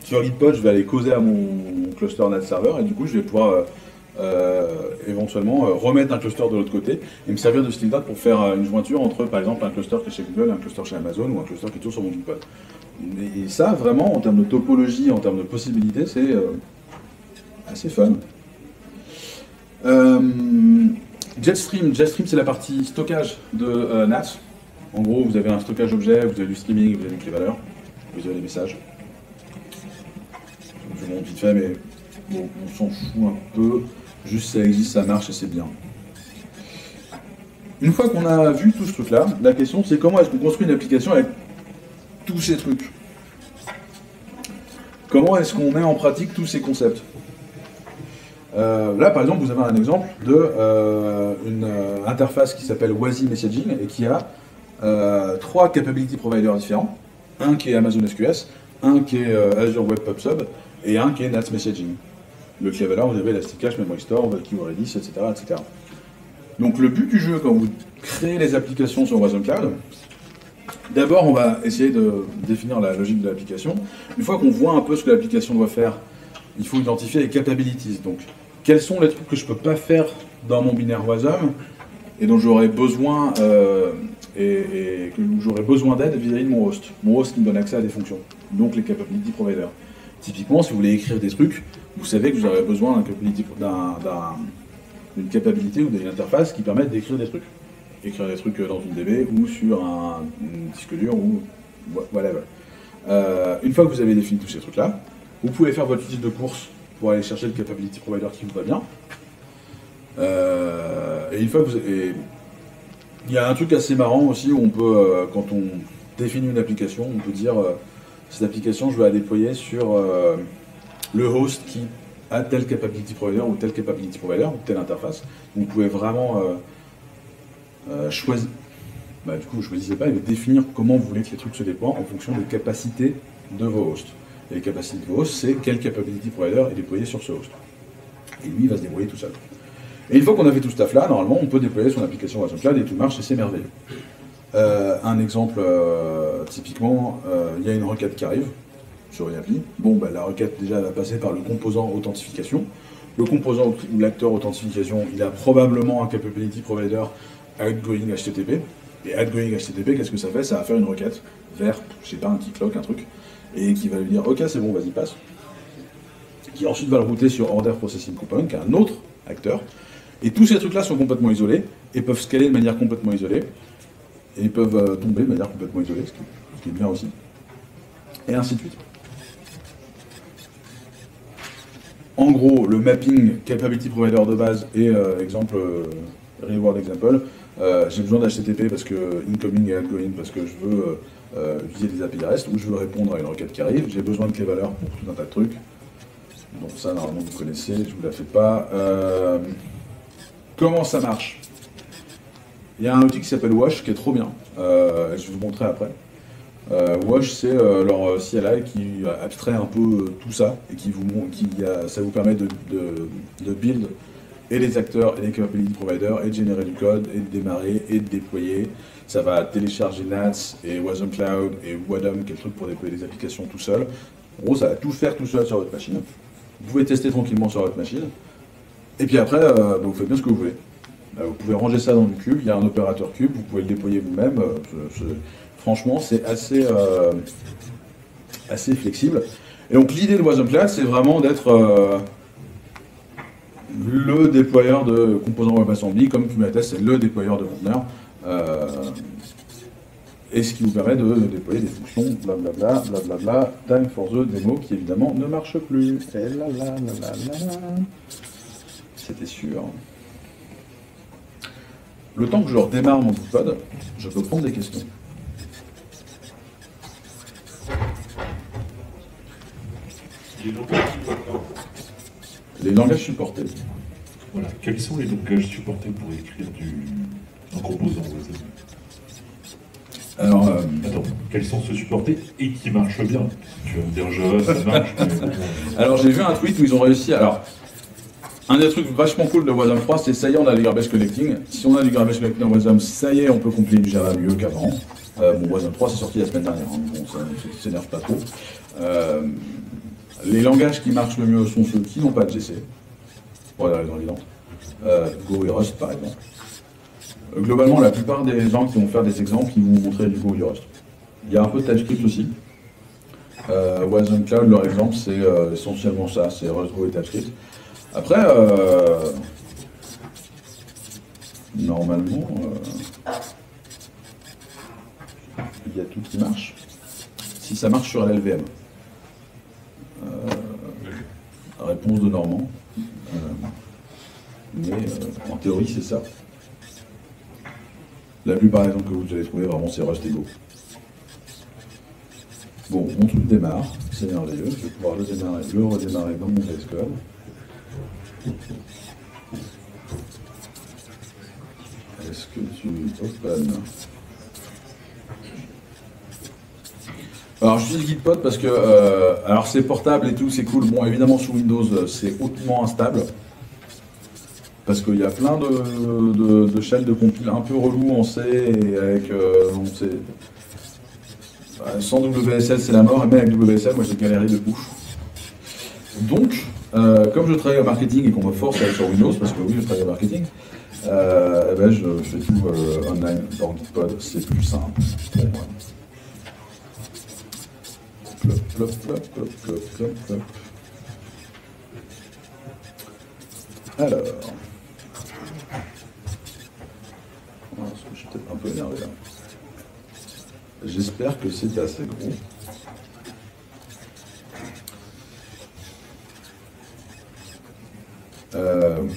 Sur Gitpod, je vais aller causer à mon cluster NAT server et du coup, je vais pouvoir éventuellement remettre un cluster de l'autre côté et me servir de ce leaf node pour faire une jointure entre, par exemple, un cluster qui est chez Google, un cluster chez Amazon ou un cluster qui est toujours sur mon Gitpod. Et ça, vraiment, en termes de topologie, en termes de possibilités, c'est assez fun. Jetstream, c'est la partie stockage de NAT. En gros, vous avez un stockage objet, vous avez du streaming, vous avez des valeurs, vous avez des messages. Je vous montre vite fait, mais bon, on s'en fout un peu. Juste ça existe, ça marche et c'est bien. Une fois qu'on a vu tout ce truc-là, la question c'est comment est-ce qu'on construit une application avec tous ces trucs? Comment est-ce qu'on met en pratique tous ces concepts? Là, par exemple, vous avez un exemple d'une interface qui s'appelle Wazi Messaging et qui a 3 capability providers différents. Un qui est Amazon SQS, un qui est Azure Web PubSub et un qui est NAT Messaging. Le clé valeur, vous avez Elasticcache, Memory Store, Valkyrie Redis, etc., etc. Donc le but du jeu, quand vous créez les applications sur Wasm Cloud, d'abord on va essayer de définir la logique de l'application. Une fois qu'on voit un peu ce que l'application doit faire, il faut identifier les capabilities. Donc quels sont les trucs que je ne peux pas faire dans mon binaire Wasm et dont j'aurais besoin d'aide vis-à-vis de mon host. Mon host qui me donne accès à des fonctions, donc les capability providers. Typiquement, si vous voulez écrire des trucs, vous savez que vous aurez besoin d'une capacité ou d'une interface qui permette d'écrire des trucs. Écrire des trucs dans une DB ou sur un disque dur ou whatever. Une fois que vous avez défini tous ces trucs-là, vous pouvez faire votre liste de courses pour aller chercher le capability provider qui vous va bien. Et une fois que il y a un truc assez marrant aussi où on peut, quand on définit une application, on peut dire cette application, je vais la déployer sur le host qui a tel capability provider ou tel capability provider ou telle interface. Donc, vous pouvez vraiment choisir. bah, du coup, vous ne choisissez pas, il va définir comment vous voulez que les trucs se déploient en fonction des capacités de vos hosts. Et les capacités de vos hosts, c'est quel capability provider est déployé sur ce host. Et lui, il va se débrouiller tout seul. Et une fois qu'on a fait tout ce taf-là, normalement, on peut déployer son application Watson Cloud et tout marche et c'est merveilleux. Un exemple, typiquement, il y a une requête qui arrive sur une appli. Bon, bah, la requête, déjà, va passer par le composant authentification. Le composant ou l'acteur authentification, il a probablement un capability provider outgoing HTTP. Et outgoing HTTP, qu'est-ce que ça fait? Ça va faire une requête vers, je sais pas, un kicklock, un truc, et qui va lui dire, ok, c'est bon, vas-y, passe. Qui ensuite va le router sur Order Processing Component, qui est un autre acteur. Et tous ces trucs-là sont complètement isolés, et peuvent scaler de manière complètement isolée, et ils peuvent tomber de manière complètement isolée, ce qui est bien aussi. Et ainsi de suite. En gros, le mapping capability provider de base et exemple, real world example, j'ai besoin d'HTTP parce que incoming et outgoing parce que je veux utiliser des API REST ou je veux répondre à une requête qui arrive, j'ai besoin de clés valeurs pour tout un tas de trucs. Donc ça, normalement, vous connaissez, je ne vous la fais pas. Comment ça marche? Il y a un outil qui s'appelle Wash qui est trop bien, je vais vous montrer après. Wash, c'est leur CLI qui abstrait un peu tout ça et ça vous permet de build et les acteurs et les capability providers et de générer du code et de démarrer et de déployer. Ça va télécharger NATS et Wasm Cloud et Wadom, qui est le truc pour déployer des applications tout seul. En gros, ça va tout faire tout seul sur votre machine. Vous pouvez tester tranquillement sur votre machine. Et puis après, vous faites bien ce que vous voulez. Vous pouvez ranger ça dans du cube, il y a un opérateur cube, vous pouvez le déployer vous-même. Franchement, c'est assez flexible. Et donc l'idée de Wasm Cloud, c'est vraiment d'être le déployeur de composants WebAssembly, comme Kubernetes, c'est le déployeur de conteneurs. Et ce qui vous permet de déployer des fonctions, blablabla, blablabla, time for the demo, qui évidemment ne marche plus. Et là, là, là, là, là. C'était sûr. Le temps que je redémarre mon bout de code, je peux prendre des questions. Les langages supportés. Voilà. Quels sont les langages supportés pour écrire un composant WASM? Alors, attends, quels sont ceux supportés et qui marchent bien? Tu vas me dire Java, ça marche. Alors j'ai vu un tweet où ils ont réussi. Alors, un des trucs vachement cool de Wasm 3, c'est ça y est, on a du garbage collecting. Si on a du garbage collecting dans Wasm, ça y est, on peut compiler du Java mieux qu'avant. Bon, Wasm 3, c'est sorti la semaine dernière, hein. Bon, ça ne s'énerve pas trop. Les langages qui marchent le mieux sont ceux qui n'ont pas de GC, pour des raisons évidentes. Go et Rust, par exemple. Globalement, la plupart des gens qui vont faire des exemples, ils vont vous montrer du Go ou du Rust. Il y a un peu de TypeScript aussi. Wasm Cloud, leur exemple, c'est essentiellement ça, c'est Rust, Go et TypeScript. Après, normalement, il y a tout qui marche. Si ça marche sur LLVM. Réponse de Normand. Mais en théorie, c'est ça. La plupart des exemples que vous allez trouver, vraiment, c'est Rust et Go. Bon, mon truc démarre, c'est merveilleux. Je vais pouvoir le redémarrer dans mon VS Code. Est-ce que tu open? Alors j'utilise Gitpod parce que alors c'est portable et tout, c'est cool. Bon, évidemment sous Windows c'est hautement instable parce qu'il y a plein de shells de compile un peu relou en C et avec sans WSL c'est la mort, et même avec WSL moi j'ai galéré de ouf. Donc comme je travaille au marketing et qu'on me force à aller sur Windows, parce que oui je travaille au marketing, ben je fais tout online dans Gitpod, c'est plus simple pour moi. Plop, plop, plop, plop, plop, plop, plop. Alors. Je suis peut-être un peu énervé là. J'espère que c'est assez gros.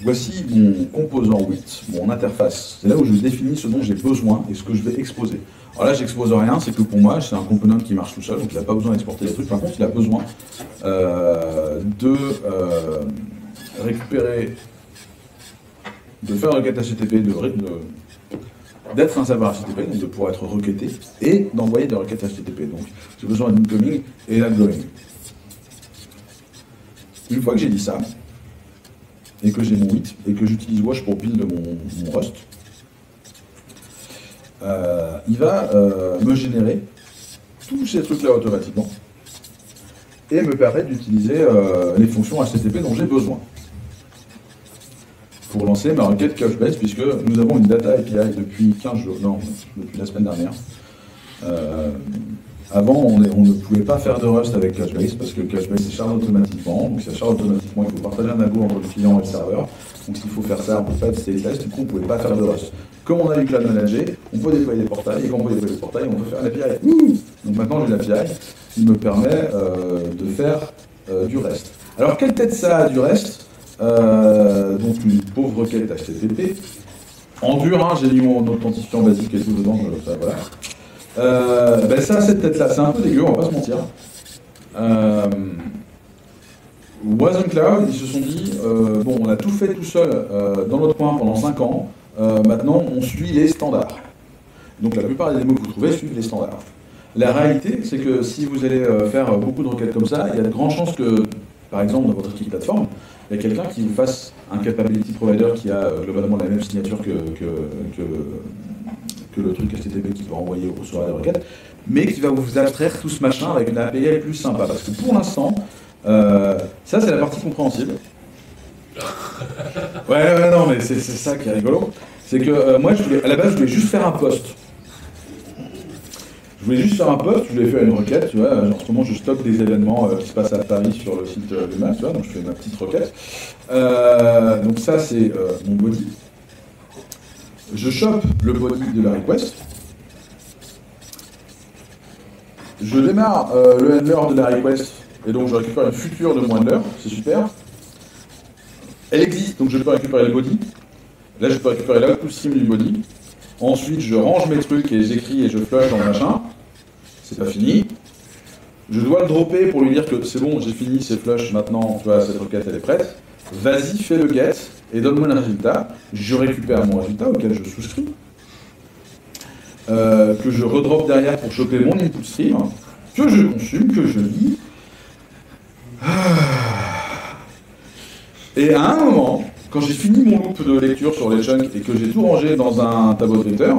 Voici mon composant 8, mon interface. C'est là où je définis ce dont j'ai besoin et ce que je vais exposer. Alors là, j'expose rien, c'est que pour moi, c'est un component qui marche tout seul, donc il n'a pas besoin d'exporter des trucs. Par contre, il a besoin de récupérer, de faire une requête HTTP, d'être un serveur HTTP, donc de pouvoir être requêté, et d'envoyer des requêtes HTTP. Donc j'ai besoin d'incoming et d'outgoing. Une fois que j'ai dit ça, et que j'ai mon WIT, et que j'utilise Wash pour build mon Rust, il va me générer tous ces trucs-là automatiquement, et me permettre d'utiliser les fonctions HTTP dont j'ai besoin pour lancer ma requête Couchbase, puisque nous avons une data API depuis 15 jours, non, depuis la semaine dernière. Avant, on ne pouvait pas faire de Rust avec Couchbase, parce que Couchbase se charge automatiquement, donc ça charge automatiquement, il faut partager un algo entre le client et le serveur, donc s'il faut faire ça, on ne peut pas tester les tests, du coup on ne pouvait pas faire de Rust. Comme on a eu Cloud Manager, on peut déployer des portails, et quand on peut déployer des portails, on peut faire une API. Donc maintenant j'ai l'API qui me permet de faire du REST. Alors quelle tête ça a du REST? Donc une pauvre requête HTTP. En dur, hein, j'ai mis mon authentifiant basique et tout dedans, ça, voilà. Ben ça, cette tête-là, c'est un peu dégueu, on va pas se mentir. Wasm Cloud, ils se sont dit, bon, on a tout fait tout seul dans notre coin pendant 5 ans, maintenant on suit les standards. Donc la plupart des démos que vous trouvez suivent les standards. La réalité, c'est que si vous allez faire beaucoup de requêtes comme ça, il y a de grandes chances que, par exemple, dans votre équipe plateforme, il y a quelqu'un qui vous fasse un capability provider qui a globalement la même signature que le truc HTTP qui peut envoyer ou recevoir des requêtes, mais qui va vous abstraire tout ce machin avec une API plus sympa. Parce que pour l'instant, ça c'est la partie compréhensible. Ouais, non, mais c'est ça qui est rigolo. C'est que moi, à la base, je voulais juste faire un post. Je voulais juste faire un post, je voulais faire une requête, tu vois, en ce moment je stocke des événements qui se passent à Paris sur le site de Mac, tu vois, donc je fais ma petite requête. Donc ça c'est mon body. Je chope le body de la request. Je démarre le handler de la request, et donc je récupère une future de mon handler, c'est super. Elle existe, donc je peux récupérer le body. Là je peux récupérer l'output stream du body. Ensuite, je range mes trucs et j'écris et je flush dans le machin. C'est pas fini. Je dois le dropper pour lui dire que c'est bon, j'ai fini, c'est flush, maintenant, tu vois, cette requête, elle est prête. Vas-y, fais le get et donne-moi le résultat. Je récupère mon résultat auquel je souscris. Que je redrop derrière pour choper mon input stream, que je consume, que je lis. Et à un moment, quand j'ai fini mon loop de lecture sur les chunks et que j'ai tout rangé dans un tableau de vecteur,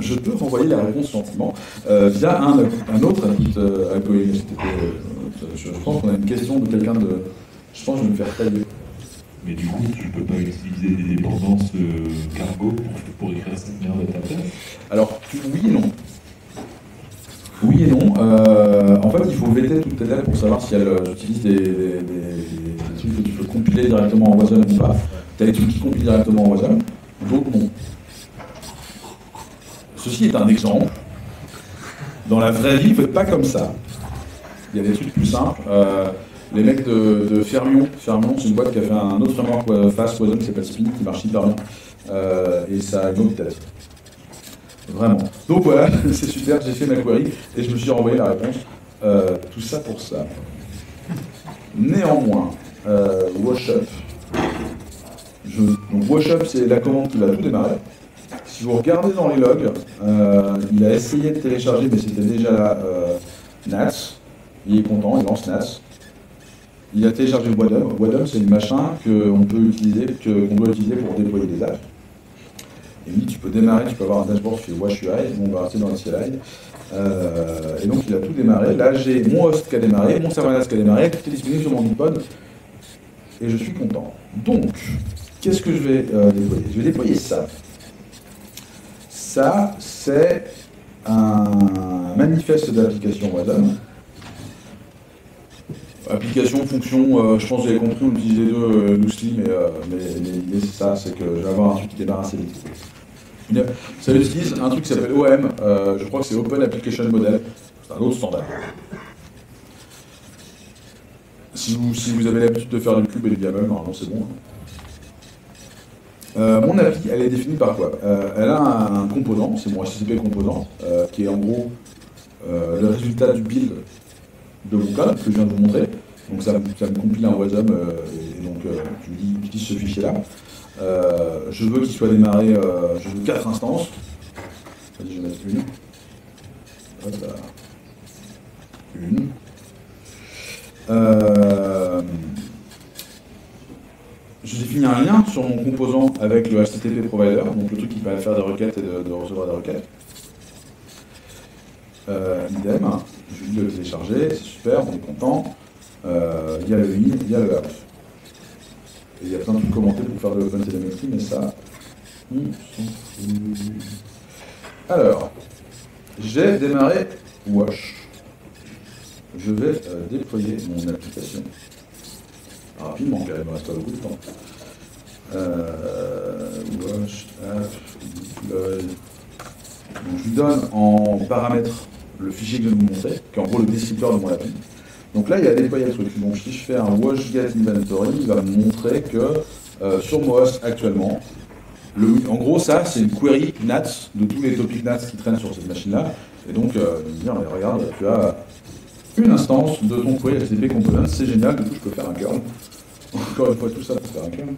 je peux renvoyer la réponse gentiment via un autre outgoing HTTP. Je pense qu'on a une question de quelqu'un de... Je pense que je vais me faire tailler. Mais du coup, tu ne peux pas utiliser des dépendances cargo pour écrire cette merde à ta place? Alors, oui et non. Oui et non. En fait, il faut vêter toutes tes dates pour savoir si elles utilisent des trucs que tu peux compiler directement en Wasm ou pas. Tu as des trucs qui compilent directement en Wasm, d'autres non. Ceci est un exemple. Dans la vraie vie, ne faites pas comme ça. Il y a des trucs plus simples. Les mecs de Fermion, c'est une boîte qui a fait un autre framework fast Wasm qui s'appelle Spin, qui marche hyper bien. Et ça a une autre tête. Vraiment. Donc voilà, c'est super, j'ai fait ma query et je me suis renvoyé la réponse. Tout ça pour ça. Néanmoins, washup. Donc washup, c'est la commande qui va tout démarrer. Si vous regardez dans les logs, il a essayé de télécharger, mais c'était déjà là, NAS. Il est content, il lance NAS. Il a téléchargé Wadom. Wadom, c'est le machin qu'on peut utiliser, qu'on doit utiliser pour déployer des apps. Et oui, tu peux démarrer, tu peux avoir un dashboard qui fait Wash UI, on va rester dans le CLI. Et donc il a tout démarré. Là j'ai mon host qui a démarré, mon serverless qui a démarré, tout est disponible sur mon iPod. Et je suis content. Donc, qu'est-ce que je vais déployer? Je vais déployer ça. Ça, c'est un manifeste d'application Wasm. Application, fonction, je pense que vous avez compris, on utilise les deux loosely, mais l'idée c'est ça, c'est que je vais avoir un truc qui démarre assez vite. Ça utilise un truc qui s'appelle OM, je crois que c'est Open Application Model, c'est un autre standard. Si vous avez l'habitude de faire du cube et du YAML, normalement c'est bon. Mon API, elle est définie par quoi? Elle a un composant, c'est mon HTTP composant, qui est en gros le résultat du build de mon code que je viens de vous montrer. Donc ça me compile un Wasm, et donc je lui dis utilise ce fichier-là. Je veux qu'il soit démarré, je veux 4 instances, Vas-y, je vais mettre une. Hop là. Une. J'ai défini un lien sur mon composant avec le HTTP provider, donc le truc qui va faire des requêtes et de recevoir des requêtes. Idem, je vais le télécharger, c'est super, on est content. Il y a le in, il y a le out. Et il y a plein de trucs commentés pour faire de l'OpenTelemetry, mais ça, on s'en fout. Alors, j'ai démarré Wash. Je vais déployer mon application. Rapidement, car il me reste pas beaucoup de temps. Wash, app, deploy. Donc, je lui donne en paramètre le fichier que je vais vous montrer, qui est en gros le descripteur de mon appli. Donc là, il y a déployé le truc. Donc si je fais un wash get inventory, il va me montrer que sur MoHost actuellement, en gros, ça, c'est une query NATS de tous les topics NATS qui traînent sur cette machine-là. Et donc, il me dit, regarde, tu as une instance de ton query HTTP component, c'est génial, du coup, je peux faire un curl. Encore une fois, tout ça pour faire un curl.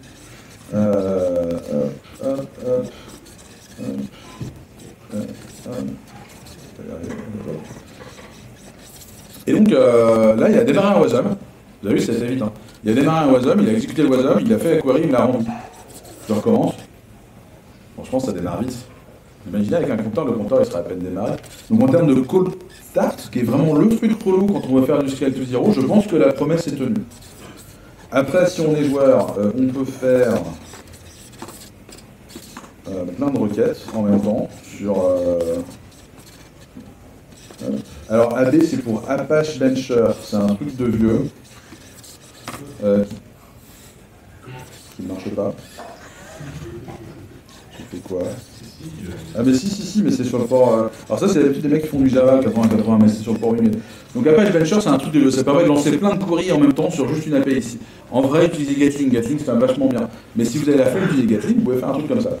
Et donc, là, il a démarré un WASM. Vous avez vu, ça a été vite. Hein. Il a démarré un WASM, il a exécuté le WASM, il a fait la query, il l'a rendu. Je recommence. Bon, je pense que ça démarre vite. Imaginez avec un compteur, le compteur il sera à peine démarré. Donc en termes de call start, qui est vraiment le truc relou quand on va faire du scale to zero, je pense que la promesse est tenue. Après, si on est joueur, on peut faire plein de requêtes en même temps sur... alors AB c'est pour Apache Bencher, c'est un truc de vieux qui ne marche pas. Je fais quoi? Ah mais si, mais c'est sur le port... Alors ça c'est d'habitude des mecs qui font du Java 80-80, mais c'est sur le port humide. Donc Apache Bencher c'est un truc de vieux, ça permet de lancer plein de queries en même temps sur juste une API ici. En vrai, utilisez Gatling, Gatling c'est vachement bien. Mais si vous avez la flemme d'utiliser Gatling, vous pouvez faire un truc comme ça.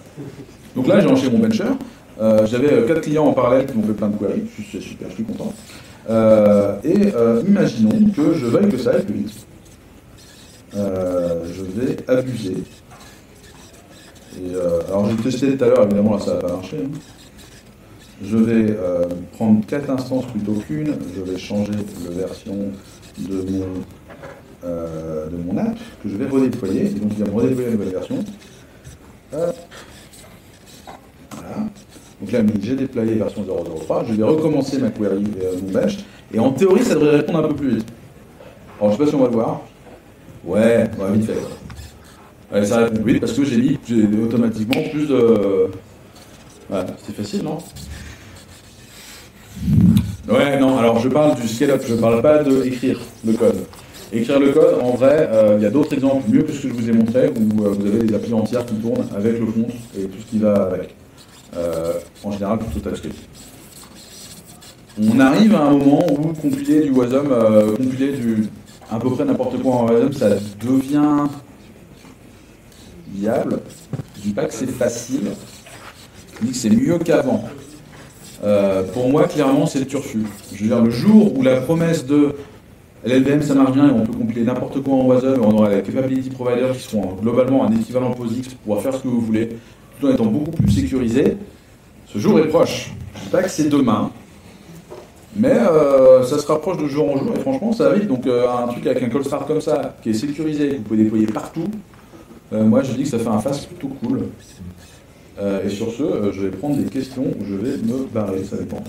Donc là j'ai lancé mon Bencher. J'avais 4 clients en parallèle qui m'ont fait plein de queries, c'est super, je suis content. Imaginons que je veuille que ça aille plus vite. Je vais abuser. Alors j'ai testé tout à l'heure, évidemment là ça n'a pas marché. Hein. Je vais prendre 4 instances plutôt qu'une, je vais changer la version de mon app, que je vais redéployer, et donc il va me redéployer la nouvelle version. Voilà. Donc là, j'ai déployé version 0.0.3, je vais recommencer ma query mon bench, et en théorie, ça devrait répondre un peu plus vite. Alors, je ne sais pas si on va le voir. Ouais, vite fait. Ouais, ça répond plus vite parce que j'ai automatiquement plus de... Ouais, c'est facile, non? Ouais, non, alors je parle du scale-up, je ne parle pas d'écrire le code. Écrire le code, en vrai, il y a d'autres exemples mieux que ce que je vous ai montré, où vous avez des applis entières qui tournent avec le front et tout ce qui va avec. En général plutôt TypeScript. On arrive à un moment où compiler du WASM, compiler à peu près n'importe quoi en WASM, ça devient viable. Je dis pas que c'est facile, je dis que c'est mieux qu'avant. Pour moi, clairement, c'est le turfu. Je veux dire, le jour où la promesse de LLVM ça marche bien et on peut compiler n'importe quoi en WASM, et on aura les capability providers qui seront globalement un équivalent POSIX pour pouvoir faire ce que vous voulez, tout en étant beaucoup plus sécurisé, ce jour est proche. Je ne dis pas que c'est demain, mais ça se rapproche de jour en jour et franchement ça va vite. Donc un truc avec un call start comme ça, qui est sécurisé, que vous pouvez déployer partout, moi je dis que ça fait un fast plutôt cool. Et sur ce, je vais prendre des questions, je vais me barrer, ça dépend.